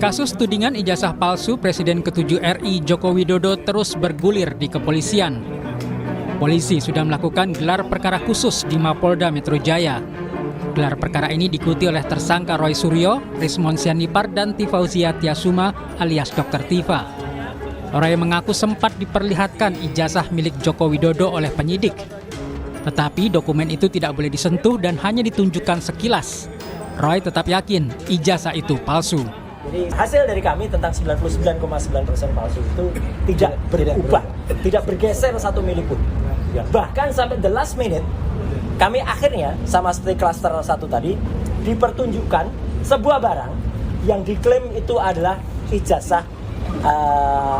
Kasus tudingan ijazah palsu Presiden ke-7 RI Joko Widodo terus bergulir di kepolisian. Polisi sudah melakukan gelar perkara khusus di Mapolda Metro Jaya. Gelar perkara ini diikuti oleh tersangka Roy Suryo, Rismon Sianipar, dan Tifauzia Tiasuma alias Dr. Tifa. Roy mengaku sempat diperlihatkan ijazah milik Joko Widodo oleh penyidik. Tetapi dokumen itu tidak boleh disentuh dan hanya ditunjukkan sekilas. Roy tetap yakin ijazah itu palsu. Jadi hasil dari kami tentang 99,9% palsu itu tidak berubah, tidak bergeser satu mili pun. Ya, bahkan sampai the last minute, kami akhirnya sama seperti klaster 1 tadi, dipertunjukkan sebuah barang yang diklaim itu adalah ijazah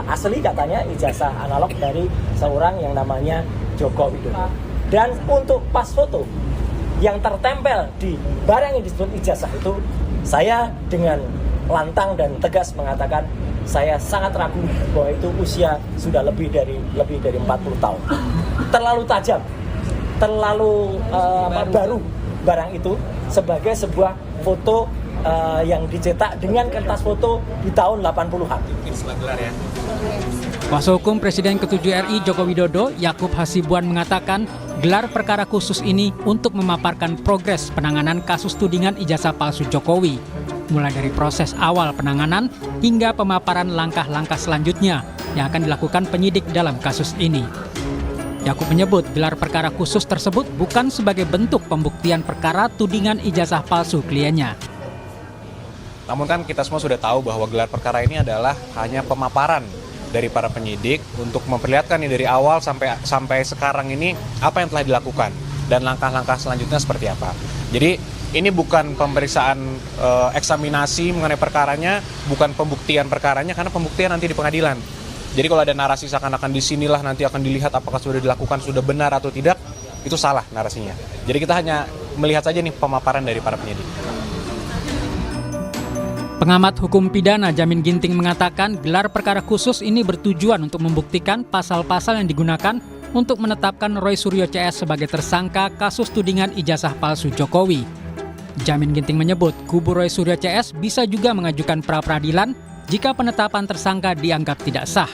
asli, katanya ijazah analog dari seorang yang namanya Joko Widodo. Dan untuk pas foto yang tertempel di barang yang disebut ijazah itu, saya dengan lantang dan tegas mengatakan saya sangat ragu bahwa itu usia sudah lebih dari 40 tahun. Terlalu tajam, terlalu baru barang itu sebagai sebuah foto yang dicetak dengan kertas foto di tahun 80-an. Kuasa hukum Presiden ke-7 RI Joko Widodo, Yakub Hasibuan, mengatakan gelar perkara khusus ini untuk memaparkan progres penanganan kasus tudingan ijazah palsu Jokowi, mulai dari proses awal penanganan hingga pemaparan langkah-langkah selanjutnya yang akan dilakukan penyidik dalam kasus ini. Yakub menyebut gelar perkara khusus tersebut bukan sebagai bentuk pembuktian perkara tudingan ijazah palsu kliennya. Namun kan kita semua sudah tahu bahwa gelar perkara ini adalah hanya pemaparan dari para penyidik untuk memperlihatkan nih dari awal sampai sekarang ini apa yang telah dilakukan dan langkah-langkah selanjutnya seperti apa. Jadi ini bukan pemeriksaan eksaminasi mengenai perkaranya, bukan pembuktian perkaranya, karena pembuktian nanti di pengadilan. Jadi kalau ada narasi seakan-akan disinilah nanti akan dilihat apakah sudah dilakukan, sudah benar atau tidak, itu salah narasinya. Jadi kita hanya melihat saja nih pemaparan dari para penyidik. Pengamat hukum pidana Jamin Ginting mengatakan gelar perkara khusus ini bertujuan untuk membuktikan pasal-pasal yang digunakan untuk menetapkan Roy Suryo CS sebagai tersangka kasus tudingan ijazah palsu Jokowi. Jamin Ginting menyebut kubu Roy Suryo CS bisa juga mengajukan pra-peradilan jika penetapan tersangka dianggap tidak sah.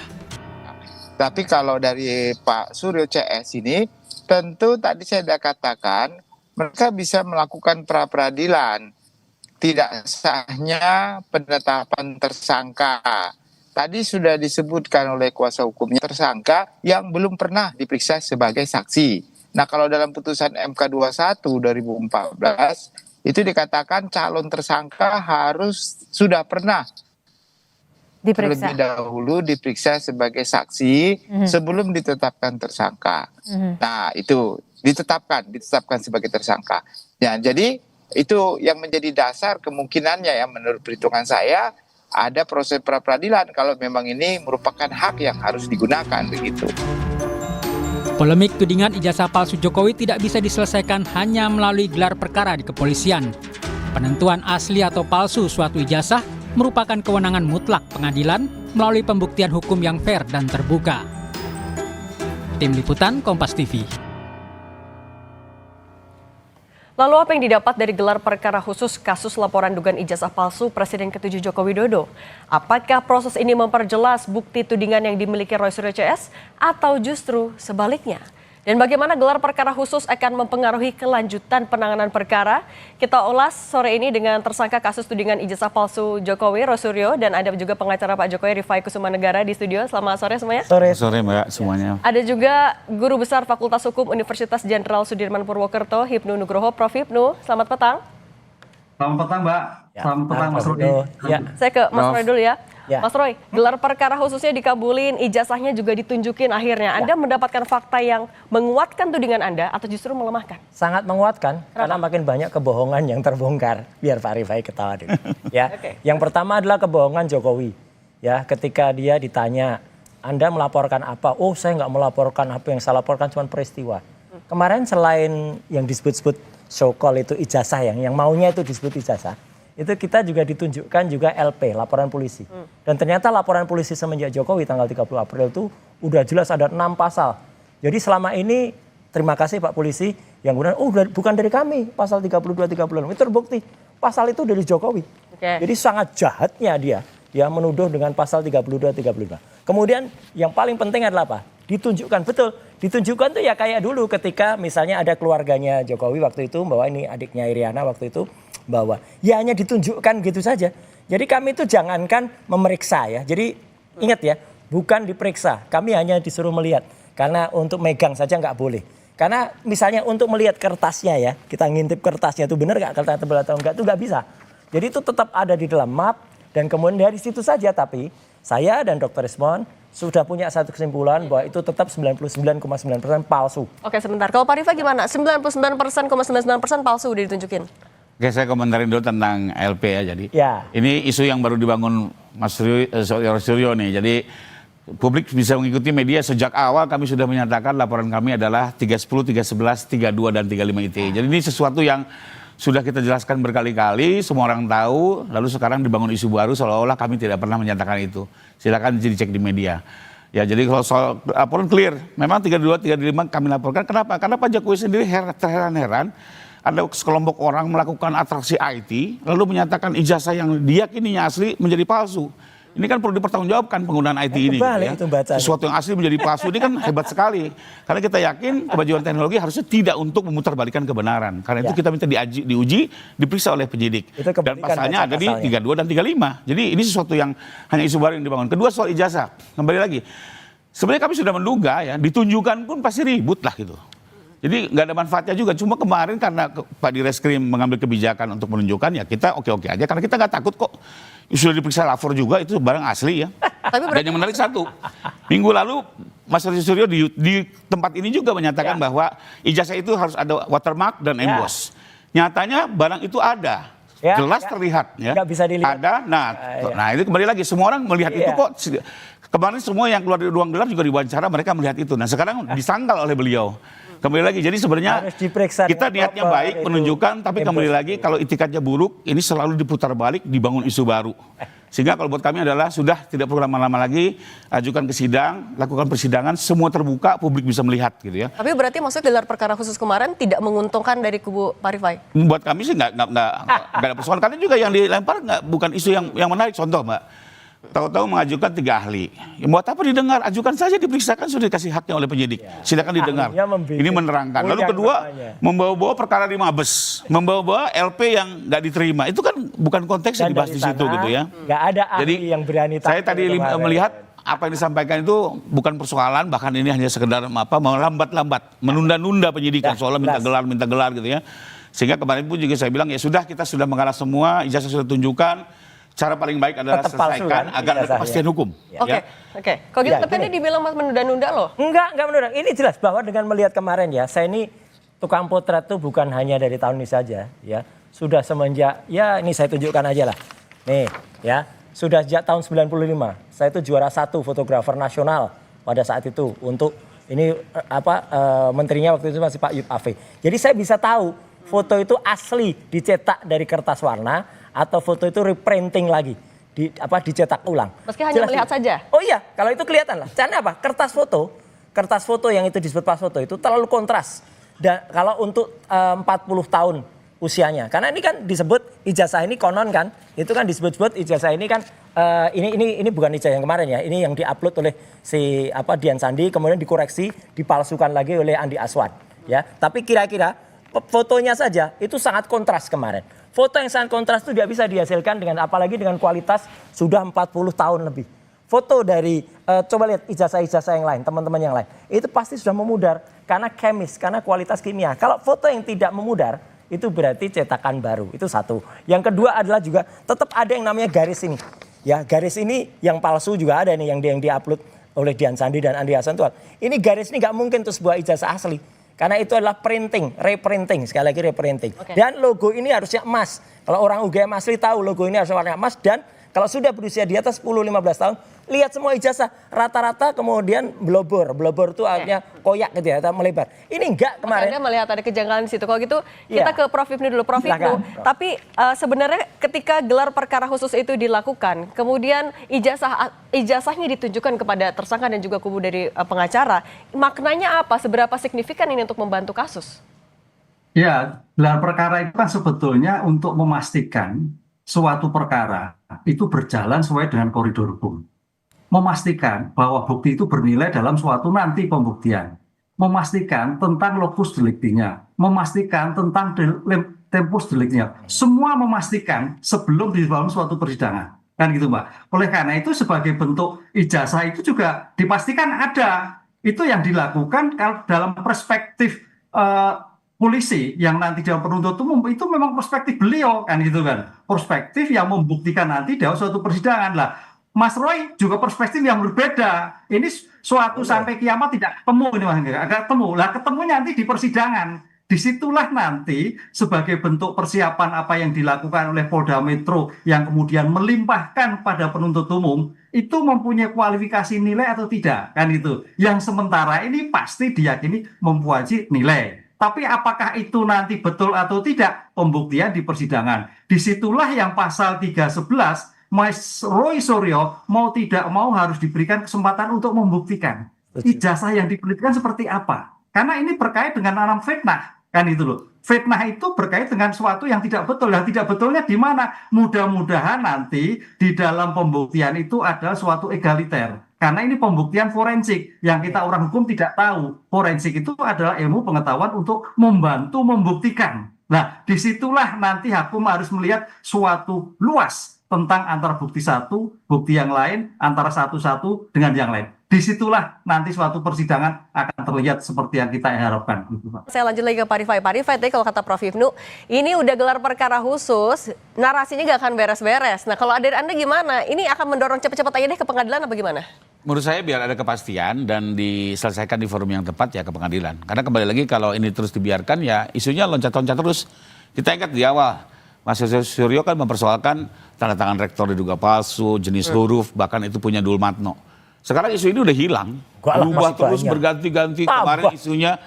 Tapi kalau dari Pak Suryo CS ini, tentu tadi saya sudah katakan mereka bisa melakukan pra-peradilan. Tidak sahnya penetapan tersangka. Tadi sudah disebutkan oleh kuasa hukumnya tersangka yang belum pernah diperiksa sebagai saksi. Nah, kalau dalam putusan MK 21 2014 itu dikatakan calon tersangka harus sudah pernah terlebih dahulu diperiksa sebagai saksi sebelum ditetapkan tersangka. Nah, itu ditetapkan sebagai tersangka. Ya, jadi itu yang menjadi dasar kemungkinannya ya menurut perhitungan saya ada proses pra-peradilan kalau memang ini merupakan hak yang harus digunakan begitu. Polemik tudingan ijazah palsu Jokowi tidak bisa diselesaikan hanya melalui gelar perkara di kepolisian. Penentuan asli atau palsu suatu ijazah merupakan kewenangan mutlak pengadilan melalui pembuktian hukum yang fair dan terbuka. Tim Liputan Kompas TV. Lalu apa yang didapat dari gelar perkara khusus kasus laporan dugaan ijazah palsu Presiden ke-7 Joko Widodo? Apakah proses ini memperjelas bukti tudingan yang dimiliki Roy Suryo CS atau justru sebaliknya? Dan bagaimana gelar perkara khusus akan mempengaruhi kelanjutan penanganan perkara? Kita ulas sore ini dengan tersangka kasus tudingan ijazah palsu Jokowi, Roy Suryo, dan ada juga pengacara Pak Jokowi, Rifai Kusumanegara di studio. Selamat sore semuanya. Sore Mbak semuanya. Ada juga Guru Besar Fakultas Hukum Universitas Jenderal Sudirman Purwokerto, Hipnu Nugroho. Prof. Hipnu, selamat petang. Selamat petang Mbak. Ya, selamat petang Mas Rudi. Ya. Saya ke Mas Roy dulu ya. Ya. Mas Roy, gelar perkara khususnya dikabulin, ijazahnya juga ditunjukin akhirnya. Anda mendapatkan fakta yang menguatkan tudingan Anda atau justru melemahkan? Sangat menguatkan. Karena makin banyak kebohongan yang terbongkar. Biar Pak Rifai ketawa dulu. Ya. Yang pertama adalah kebohongan Jokowi. Ya, ketika dia ditanya, Anda melaporkan apa? Oh, saya nggak melaporkan apa, yang saya laporkan cuma peristiwa. Kemarin selain yang disebut-sebut so call itu ijazah, yang maunya itu disebut ijazah, itu kita juga ditunjukkan juga LP, laporan polisi. Dan ternyata laporan polisi semenjak Jokowi tanggal 30 April itu udah jelas ada 6 pasal. Jadi selama ini terima kasih Pak Polisi yang kemudian bukan dari kami pasal 32, 36 itu terbukti. Pasal itu dari Jokowi. Jadi sangat jahatnya dia ya menuduh dengan pasal 32-35. Kemudian yang paling penting adalah apa? Ditunjukkan, betul. Ditunjukkan tuh ya kayak dulu ketika misalnya ada keluarganya Jokowi waktu itu, bahwa ini adiknya Iriana waktu itu, bahwa ya hanya ditunjukkan gitu saja. Jadi kami itu jangankan memeriksa ya. Jadi ingat ya, bukan diperiksa. Kami hanya disuruh melihat. Karena untuk megang saja nggak boleh. Karena misalnya untuk melihat kertasnya ya, kita ngintip kertasnya itu benar nggak, kertas tebal atau enggak, itu nggak bisa. Jadi itu tetap ada di dalam map dan kemudian dari situ saja. Tapi saya dan Dr. Rismon sudah punya satu kesimpulan bahwa itu tetap 99,9% palsu. Oke, sebentar. Kalau Pak Rifa gimana? 99,99% palsu udah ditunjukin. Oke, saya komentarin dulu tentang LP ya. Jadi Ya. ini isu yang baru dibangun Mas Suryo nih. Jadi publik bisa mengikuti media sejak awal kami sudah menyatakan laporan kami adalah 310, 311, 32 dan 35 ITE. Jadi ini sesuatu yang sudah kita jelaskan berkali-kali, semua orang tahu, lalu sekarang dibangun isu baru seolah-olah kami tidak pernah menyatakan itu. Silakan dicek di media. Ya, jadi kalau soal laporan clear, memang 32, 35 kami laporkan. Kenapa? Karena Pak Jokowi sendiri terheran-heran ada sekelompok orang melakukan atraksi IT, lalu menyatakan ijazah yang diyakininya asli menjadi palsu. Ini kan perlu dipertanggungjawabkan penggunaan IT ini. Kebalik Gitu itu bacaan. Sesuatu yang asli menjadi palsu ini kan hebat sekali. Karena kita yakin kemajuan teknologi harusnya tidak untuk memutarbalikkan kebenaran. Karena itu kita minta diuji, diperiksa oleh penyidik. Itu Dan pasalnya ada di pasalnya. 32 dan 35. Jadi ini sesuatu yang hanya isu baru yang dibangun. Kedua soal ijazah. Kembali lagi. Sebenarnya kami sudah menduga ya, ditunjukkan pun pasti ribut lah gitu. Jadi nggak ada manfaatnya juga. Cuma kemarin karena Pak Direskrim mengambil kebijakan untuk menunjukkan, ya kita oke-oke aja. Karena kita nggak takut kok. Sudah diperiksa lapor juga, itu barang asli ya. Dan yang menarik satu, minggu lalu Mas Suryo di tempat ini juga menyatakan bahwa ijazah itu harus ada watermark dan emboss. Nyatanya barang itu ada. Ya, Jelas ya. terlihat ya. Nggak bisa dilihat. Ada. Nah itu kembali lagi semua orang melihat itu kok. Kemarin semua yang keluar dari ruang gelar juga diwawancara mereka melihat itu. Nah sekarang disangkal oleh beliau. Kembali lagi, jadi sebenarnya Harus diperiksa kita dengan niatnya proper baik itu. menunjukkan, tapi kembali lagi kalau itikadnya buruk, ini selalu diputar balik, dibangun isu baru. Sehingga kalau buat kami adalah sudah tidak perlu lama-lama lagi, ajukan ke sidang, lakukan persidangan, semua terbuka, publik bisa melihat gitu ya. Tapi berarti maksudnya gelar perkara khusus kemarin tidak menguntungkan dari kubu Pak Rifai? Buat kami sih nggak ada persoalan, karena juga yang dilempar bukan isu yang menarik. Contoh Mbak, tahu-tahu mengajukan 3 ahli. Ya, buat apa didengar? Ajukan saja, diperiksakan, sudah dikasih haknya oleh penyidik. Silakan didengar. Ini menerangkan. Lalu kedua, membawa-bawa perkara di Mabes, membawa-bawa LP yang nggak diterima. Itu kan bukan konteksnya dibahas di situ gitu ya. Nggak ada ahli Jadi yang berani. saya tadi melihat apa yang disampaikan itu bukan persoalan, bahkan ini hanya sekedar melambat-lambat, menunda-nunda penyidikan soalnya minta gelar gitu ya. Sehingga kemarin pun juga saya bilang ya sudah, kita sudah mengalah semua, ijazah sudah tunjukkan. Cara paling baik adalah Tetap palsu, selesaikan kan, agar ada ijazahnya. kepastian hukum. Oke. Kalau gitu Ya, tapi tadi gini. dibilang Mas menunda-nunda loh. Enggak menurut. Ini jelas bahwa dengan melihat kemarin ya, saya ini tukang potret tuh bukan hanya dari tahun ini saja ya. Sudah semenjak, ya ini saya tunjukkan aja lah. Nih ya, sudah sejak tahun 95. Saya itu juara 1 fotografer nasional pada saat itu untuk ini menterinya waktu itu masih Pak Yub Afe. Jadi saya bisa tahu foto itu asli dicetak dari kertas warna atau foto itu reprinting lagi, dicetak ulang. Meski hanya melihat saja. Oh iya, kalau itu kelihatan lah. Caranya apa? Kertas foto yang itu disebut pas foto itu terlalu kontras. Dan kalau untuk 40 tahun usianya, karena ini kan disebut ijazah ini konon kan, itu kan disebut ijazah ini kan ini bukan ijazah yang kemarin ya, ini yang diupload oleh si Dian Sandi, kemudian dikoreksi, dipalsukan lagi oleh Andi Aswan, ya. Tapi kira-kira fotonya saja itu sangat kontras kemarin. Foto yang sangat kontras itu tidak bisa dihasilkan dengan apalagi dengan kualitas sudah 40 tahun lebih. Foto dari coba lihat ijazah-ijazah yang lain, teman-teman yang lain, itu pasti sudah memudar karena karena kualitas kimia. Kalau foto yang tidak memudar itu berarti cetakan baru. Itu satu. Yang kedua adalah juga tetap ada yang namanya garis ini. Ya, garis ini yang palsu juga ada nih yang diupload oleh Dian Sandi dan Andi Hasan Tual. Ini garis ini nggak mungkin tuh sebuah ijazah asli. Karena itu adalah reprinting, sekali lagi reprinting. Dan logo ini harusnya emas. Kalau orang UGM asli tahu logo ini harusnya warna emas. Dan kalau sudah berusia di atas 10-15 tahun, lihat semua ijazah. Rata-rata kemudian blobor. Blobor itu artinya koyak gitu ya, atau melebar. Ini enggak kemarin. Anda melihat ada kejanggalan di situ. Kalau gitu kita ke Prof Ibnu dulu. Prof Ibnu, tapi sebenarnya ketika gelar perkara khusus itu dilakukan, kemudian ijazahnya ditunjukkan kepada tersangka dan juga kubu dari pengacara, maknanya apa? Seberapa signifikan ini untuk membantu kasus? Ya, gelar perkara itu kan sebetulnya untuk memastikan suatu perkara itu berjalan sesuai dengan koridor hukum. Memastikan bahwa bukti itu bernilai dalam suatu nanti pembuktian. Memastikan tentang lokus deliktinya. Memastikan tentang tempus deliktinya. Semua memastikan sebelum dibangun suatu persidangan. Kan gitu Mbak. Oleh karena itu sebagai bentuk ijazah itu juga dipastikan ada. Itu yang dilakukan kalau dalam perspektif polisi yang nanti dalam penuntut umum itu memang perspektif beliau kan gitu kan. Perspektif yang membuktikan nanti dalam suatu persidangan lah. Mas Roy juga perspektif yang berbeda. Ini suatu sampai kiamat tidak ketemu ini Mas, agak ketemu. Lah ketemunya nanti di persidangan. Disitulah nanti sebagai bentuk persiapan apa yang dilakukan oleh Polda Metro yang kemudian melimpahkan pada penuntut umum itu mempunyai kualifikasi nilai atau tidak kan itu. Yang sementara ini pasti diyakini mempunyai nilai. Tapi apakah itu nanti betul atau tidak pembuktian di persidangan. Disitulah yang pasal 311 Mas Roy Suryo mau tidak mau harus diberikan kesempatan untuk membuktikan ijazah yang diberikan seperti apa. Karena ini berkait dengan alam fitnah. Kan itu loh. Fitnah itu berkait dengan sesuatu yang tidak betul. Yang tidak betulnya di mana? Mudah-mudahan nanti di dalam pembuktian itu adalah suatu egaliter. Karena ini pembuktian forensik yang kita orang hukum tidak tahu. Forensik itu adalah ilmu pengetahuan untuk membantu membuktikan. Nah, disitulah nanti hakim harus melihat suatu luas tentang antara bukti satu, bukti yang lain, antara satu-satu dengan yang lain. Disitulah nanti suatu persidangan akan terlihat seperti yang kita harapkan. Saya lanjut lagi ke Pak Rifai. Pak Rifai, tadi kalau kata Prof. Ibnu, ini udah gelar perkara khusus, narasinya gak akan beres-beres. Nah kalau dari Anda gimana? Ini akan mendorong cepet-cepet aja deh ke pengadilan apa gimana? Menurut saya biar ada kepastian dan diselesaikan di forum yang tepat ya ke pengadilan. Karena kembali lagi kalau ini terus dibiarkan ya isunya loncat-loncat terus. Kita ingat di awal, Mas Suryo kan mempersoalkan tanda tangan rektor diduga palsu, jenis huruf, bahkan itu punya Dulmatno. Sekarang isu ini udah hilang, berubah terus banyak. Berganti-ganti. Kemarin isunya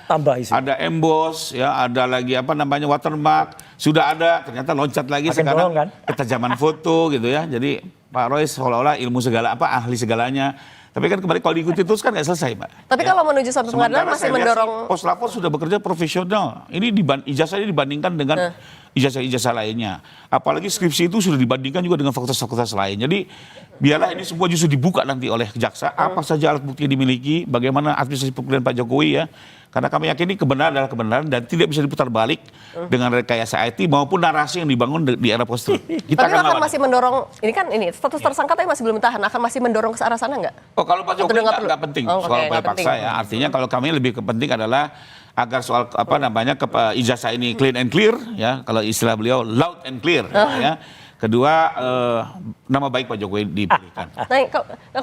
ada emboss, ya ada lagi apa namanya watermark, sudah ada, ternyata loncat lagi makin sekarang kan? Ketajaman foto gitu ya. Jadi Pak Roy seolah-olah ilmu segala apa ahli segalanya. Tapi kan kembali kalau diikuti terus kan nggak selesai, Pak. Tapi ya, kalau menuju sampai pengadilan masih mendorong. Poslapor sudah bekerja profesional. Ini ijazahnya dibandingkan dengan ijazah-ijazah lainnya. Apalagi skripsi itu sudah dibandingkan juga dengan fakultas-fakultas lain. Jadi biarlah ini semua justru dibuka nanti oleh jaksa. Apa saja alat bukti yang dimiliki, bagaimana administrasi pemilihan Pak Jokowi ya. Karena kami yakini kebenaran adalah kebenaran dan tidak bisa diputar balik dengan rekayasa IT maupun narasi yang dibangun di era post-truth. Kita akan masih mendorong, ini kan ini status tersangka tapi masih belum tahan, akan masih mendorong ke arah sana nggak? Oh kalau Pak Jokowi nggak penting soal upaya paksa ya. Artinya kalau kami lebih penting adalah agar soal apa namanya ijazah ini clean and clear ya. Kalau istilah beliau loud and clear ya. Kedua, nama baik Pak Jokowi diberikan. Nah,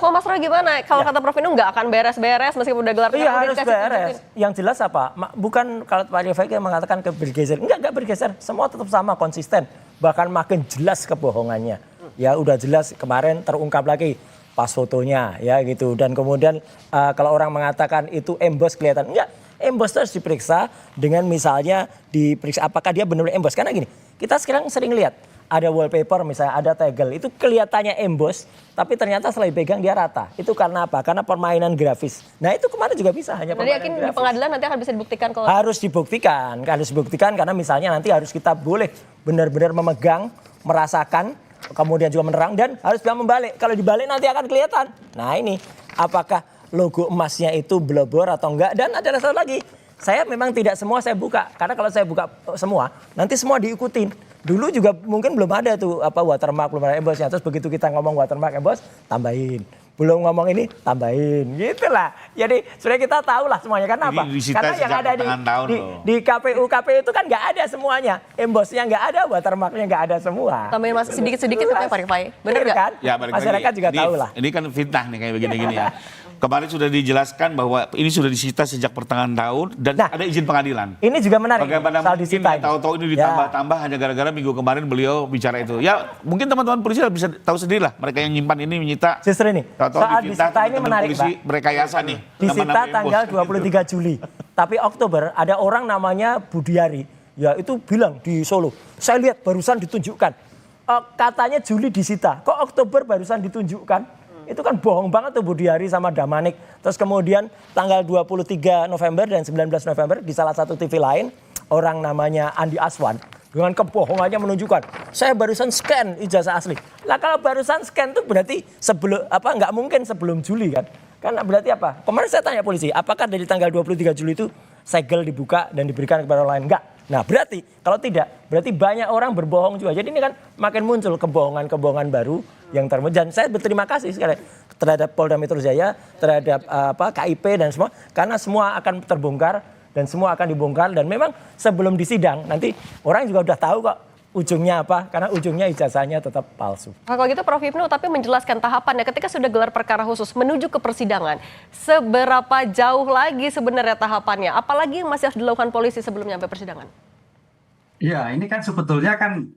kalau Mas Roy gimana? Kalau kata Prof. Inu nggak akan beres-beres meskipun udah gelar. Iya harus beres. Yang jelas apa? Bukan kalau Pak Rifai mengatakan bergeser. Enggak bergeser. Semua tetap sama, konsisten. Bahkan makin jelas kebohongannya. Ya udah jelas kemarin terungkap lagi pas fotonya ya gitu. Dan kemudian kalau orang mengatakan itu emboss kelihatan. Enggak, emboss harus diperiksa dengan misalnya diperiksa apakah dia benar-benar emboss. Karena gini, kita sekarang sering lihat. Ada wallpaper misalnya, ada tegel, itu kelihatannya emboss, tapi ternyata setelah dipegang dia rata. Itu karena apa? Karena permainan grafis. Nah itu kemarin juga bisa, hanya permainan yakin grafis. Di pengadilan nanti akan bisa dibuktikan kalau... Harus dibuktikan karena misalnya nanti harus kita boleh benar-benar memegang, merasakan, kemudian juga menerang dan harus bisa membalik. Kalau dibalik nanti akan kelihatan. Nah ini, apakah logo emasnya itu blobor atau enggak? Dan ada satu lagi, saya memang tidak semua saya buka. Karena kalau saya buka semua, nanti semua diikutin. Dulu juga mungkin belum ada tuh apa watermark, belum ada embossnya. Terus begitu kita ngomong watermark emboss, tambahin. Belum ngomong ini, tambahin. Gitulah. Jadi sebenarnya kita tahu lah semuanya. Karena apa? Karena yang ada di KPU itu kan nggak ada semuanya. Embossnya nggak ada, watermarknya nggak ada semua. Tambahin masih sedikit-sedikit katanya Pak Rifai. Bener nggak? Kan? Ya, masyarakat juga tahu lah. Ini kan fitnah nih kayak begini-gini ya. Kemarin sudah dijelaskan bahwa ini sudah disita sejak pertengahan tahun dan ada izin pengadilan. Ini juga menarik. Bagaimana mungkin tahu-tahu ini ditambah-tambah hanya gara-gara minggu kemarin beliau bicara itu. Ya mungkin teman-teman polisi bisa tahu sendiri lah. Mereka yang nyimpan ini menyita. Justru ini. Soal disita ini menarik polisi, Pak. Merekayasa nih. Disita tanggal 23 Juli. Tapi Oktober ada orang namanya Budiari. Ya itu bilang di Solo. Saya lihat barusan ditunjukkan. Katanya Juli disita. Kok Oktober barusan ditunjukkan? Itu kan bohong banget tuh Budiari sama Damanik. Terus kemudian tanggal 23 November dan 19 November di salah satu TV lain, orang namanya Andi Aswan dengan kebohongannya menunjukkan saya barusan scan ijazah asli. Lah kalau barusan scan itu berarti nggak mungkin sebelum Juli kan? Karena berarti apa? Kemarin saya tanya polisi, apakah dari tanggal 23 Juli itu segel dibuka dan diberikan kepada orang lain? Enggak. Nah berarti kalau tidak, berarti banyak orang berbohong juga. Jadi ini kan makin muncul kebohongan-kebohongan baru yang dan saya berterima kasih sekali terhadap Polda Metro Jaya, terhadap KIP dan semua, karena semua akan terbongkar dan semua akan dibongkar dan memang sebelum disidang nanti orang juga udah tahu kok ujungnya apa, karena ujungnya ijazahnya tetap palsu. Nah, kalau gitu Prof Hipnu, tapi menjelaskan tahapannya ketika sudah gelar perkara khusus menuju ke persidangan, seberapa jauh lagi sebenarnya tahapannya? Apalagi yang masih harus dilakukan polisi sebelum nyampe persidangan? Ya, ini kan sebetulnya kan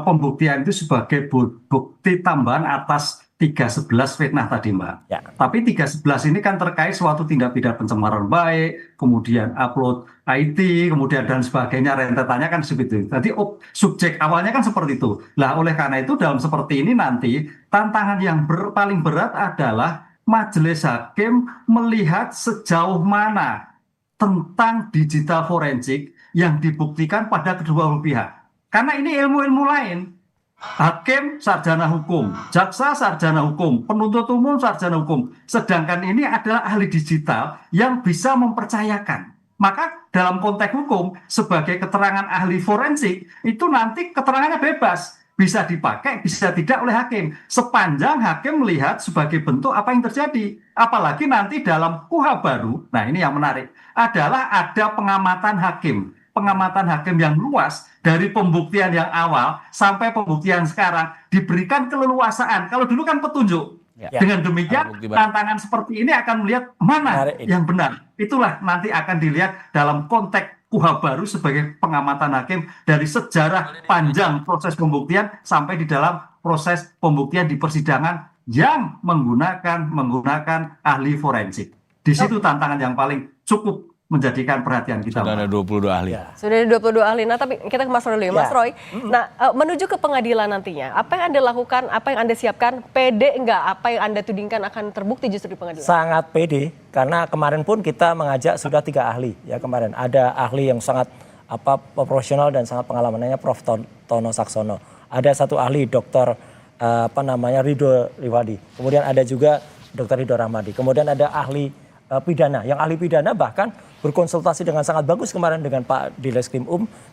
pembuktian itu sebagai bukti tambahan atas 311 fitnah tadi, Mbak. Ya. Tapi 311 ini kan terkait suatu tindak pidana pencemaran baik, kemudian upload IT, kemudian dan sebagainya, rentetannya kan seperti itu. Jadi subjek awalnya kan seperti itu. Nah, oleh karena itu dalam seperti ini nanti tantangan yang paling berat adalah majelis hakim melihat sejauh mana tentang digital forensik yang dibuktikan pada kedua pihak. Karena ini ilmu-ilmu lain. Hakim sarjana hukum, jaksa sarjana hukum, penuntut umum sarjana hukum. Sedangkan ini adalah ahli digital yang bisa mempercayakan. Maka dalam konteks hukum sebagai keterangan ahli forensik itu nanti keterangannya bebas. Bisa dipakai, bisa tidak oleh hakim. Sepanjang hakim melihat sebagai bentuk apa yang terjadi. Apalagi nanti dalam KUHA baru, nah ini yang menarik, adalah ada pengamatan hakim. Pengamatan hakim yang luas dari pembuktian yang awal sampai pembuktian sekarang diberikan keleluasaan. Kalau dulu kan petunjuk. Ya. Dengan demikian tantangan seperti ini akan melihat mana yang benar. Itulah nanti akan dilihat dalam konteks KUHA baru sebagai pengamatan hakim dari sejarah panjang proses pembuktian sampai di dalam proses pembuktian di persidangan yang menggunakan ahli forensik. Di situ tantangan yang paling cukup menjadikan perhatian kita. Sudah ada 22 ahli. Ya. Sudah ada 22 ahli. Nah, tapi kita ke Mas Roy dulu ya. Mas Roy, nah menuju ke pengadilan nantinya, apa yang Anda lakukan, apa yang Anda siapkan, pede enggak apa yang Anda tudingkan akan terbukti justru di pengadilan? Sangat pede, karena kemarin pun kita mengajak sudah 3 ahli. Ya kemarin ada ahli yang sangat profesional dan sangat pengalamannya, Prof. Tono Saksono. Ada satu ahli, Dr. Ridho Riwadi. Kemudian ada juga Dr. Ridho Rahmadi. Kemudian ada ahli pidana, yang ahli pidana bahkan berkonsultasi dengan sangat bagus kemarin dengan Pak Dileskrim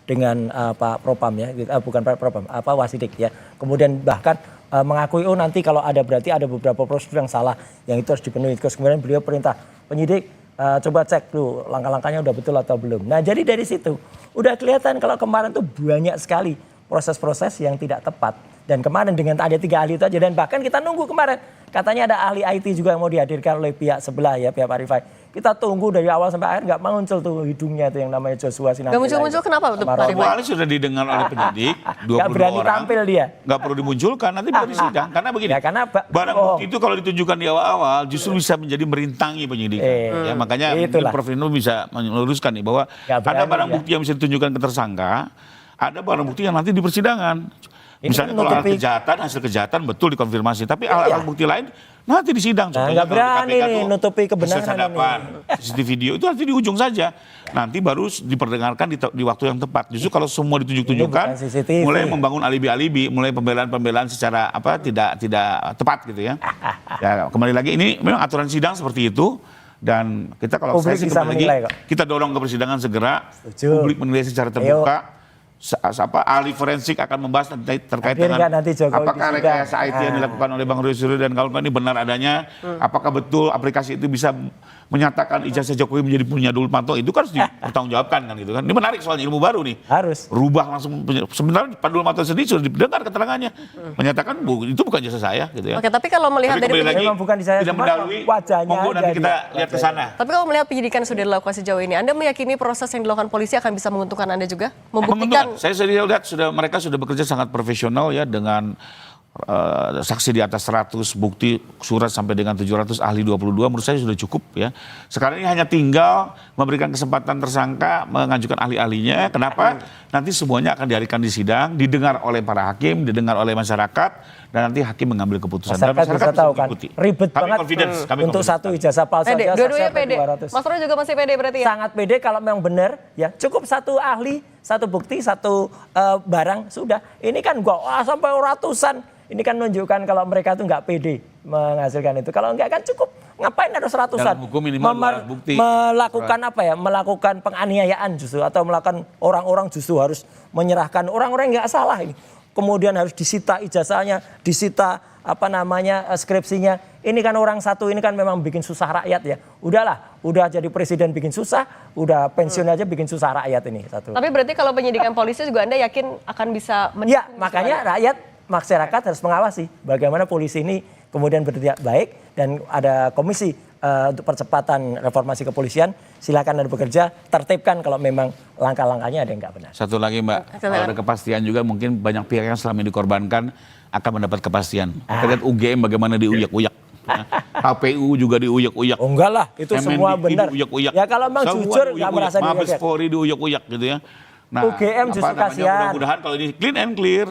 dengan Pak Propam ya, bukan Pak Propam, Wasidik ya. Kemudian bahkan mengakui nanti kalau ada berarti ada beberapa prosedur yang salah yang itu harus dipenuhi. Terus kemudian beliau perintah penyidik coba cek dulu langkah-langkahnya udah betul atau belum. Nah jadi dari situ udah kelihatan kalau kemarin tuh banyak sekali proses-proses yang tidak tepat. Dan kemarin dengan ada 3 ahli itu aja dan bahkan kita nunggu kemarin katanya ada ahli IT juga yang mau dihadirkan oleh pihak sebelah ya, pihak Pak Rifai. Kita tunggu dari awal sampai akhir nggak muncul tuh hidungnya tuh yang namanya Joshua Sinatila. Nggak muncul-muncul kenapa tuh Pak Rifai? Dua ahli sudah didengar oleh penyidik, 22 Nggak berani orang. tampil dia. Nggak perlu dimunculkan, nanti bisa disidang. Karena begini, Ya, karena barang bukti itu kalau ditunjukkan di awal-awal justru bisa menjadi merintangi penyidikan. Ya, makanya mungkin Prof. Rino bisa meluruskan nih bahwa ada barang bukti yang bisa ditunjukkan ke tersangka, ada barang bukti yang nanti di persidangan. Misalnya kalau hasil kejahatan betul dikonfirmasi, tapi alat bukti lain nanti di sidang. Nah, nggak berani nih nutupi kebenaran ini. CCTV video itu nanti di ujung saja. Nanti baru diperdengarkan di waktu yang tepat. Justru kalau semua ditunjuk-tunjukkan, mulai membangun alibi-alibi, mulai pembelaan-pembelaan secara tidak tepat gitu ya. Ya kembali lagi ini memang aturan sidang seperti itu. Dan kita kalau saya sih kembali lagi, kita dorong ke persidangan segera. Publik menilai secara terbuka. Ahli forensik akan membahas terkait dengan apakah rekayasa IT yang dilakukan oleh Bang Roy Suryo dan kawan-kawan ini benar adanya, apakah betul aplikasi itu bisa menyatakan ijazah Jokowi menjadi punya Nurmanto, itu kan harus dipertanggungjawabkan kan gitu kan. Ini menarik soalnya ilmu baru nih. Harus. Rubah langsung, sebenarnya Pak Nurmanto sendiri sudah didengar keterangannya. Menyatakan itu bukan jasa saya gitu ya. Oke, tapi kalau melihat dari memang bukan di saya, tidak mendahului, monggo nanti kita lihat ke sana. Tapi kalau melihat penyidikan sudah dilakukan sejauh ini, Anda meyakini proses yang dilakukan polisi akan bisa menguntungkan Anda juga? Membuktikan. Saya lihat mereka sudah bekerja sangat profesional ya dengan saksi di atas 100, bukti surat sampai dengan 700, ahli 22 menurut saya sudah cukup ya. Sekarang ini hanya tinggal memberikan kesempatan tersangka mengajukan ahli-ahlinya. Kenapa? Nanti semuanya akan dihadirkan di sidang, didengar oleh para hakim, didengar oleh masyarakat, dan nanti hakim mengambil keputusan. Masyarakat bisa tahu kan, ribet banget untuk satu ijazah palsu aja. Dua-duanya pede. Mas Roy juga masih pede berarti ya? Sangat pede kalau memang benar ya. Cukup satu ahli satu bukti, satu barang, sudah. Ini kan sampai ratusan. Ini kan menunjukkan kalau mereka itu nggak pede menghasilkan itu. Kalau nggak kan cukup. Ngapain harus ratusan? Dalam hukum minimal dua bukti. Melakukan apa ya? Melakukan penganiayaan justru atau melakukan orang-orang justru harus menyerahkan orang-orang yang nggak salah ini. Kemudian harus disita ijazahnya, disita skripsinya. Ini kan orang satu ini kan memang bikin susah rakyat ya. Udahlah, udah jadi presiden bikin susah, udah pensiun aja bikin susah rakyat ini satu. Tapi berarti kalau penyidikan polisi juga Anda yakin akan bisa Ya, makanya rakyat, masyarakat harus mengawasi bagaimana polisi ini kemudian bertindak baik dan ada komisi untuk percepatan reformasi kepolisian. Silakan Anda bekerja, tertibkan kalau memang langkah-langkahnya ada yang nggak benar. Satu lagi Mbak, kalau ada kepastian juga mungkin banyak pihak yang selama ini dikorbankan akan mendapat kepastian. Kita lihat UGM bagaimana diuyak-uyak. KPU juga diuyak-uyak. Oh enggak lah, itu semua benar. Diuyak-uyak. Ya kalau memang jujur nggak merasa Mabes diuyak. Polri diuyak-uyak gitu ya. Nah, UGM justru kasihan. Mudah-mudahan kalau ini clean and clear.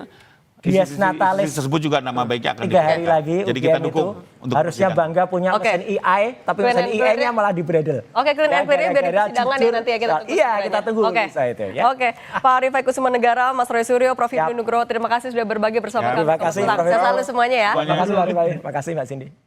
Dies Natalis Tersebut juga nama baiknya akan 3 hari lagi. Jadi UGM kita dukung itu untuk harusnya membersihkan. bangga punya mesin AI, tapi Clean mesin and clear AI-nya malah dibredel. Oke, clean and clear biar di persidangan ya nanti ya kita tunggu. Iya, kita tunggu bisa itu ya. Oke, Pak Rifai Kusuma Negara, Mas Roy Suryo, Prof. Ibnu Nugroho, terima kasih sudah berbagi bersama kami. Terima kasih, Prof. Saya selalu semuanya ya. Terima kasih Mbak Rifai. Terima kasih Mbak Cindy.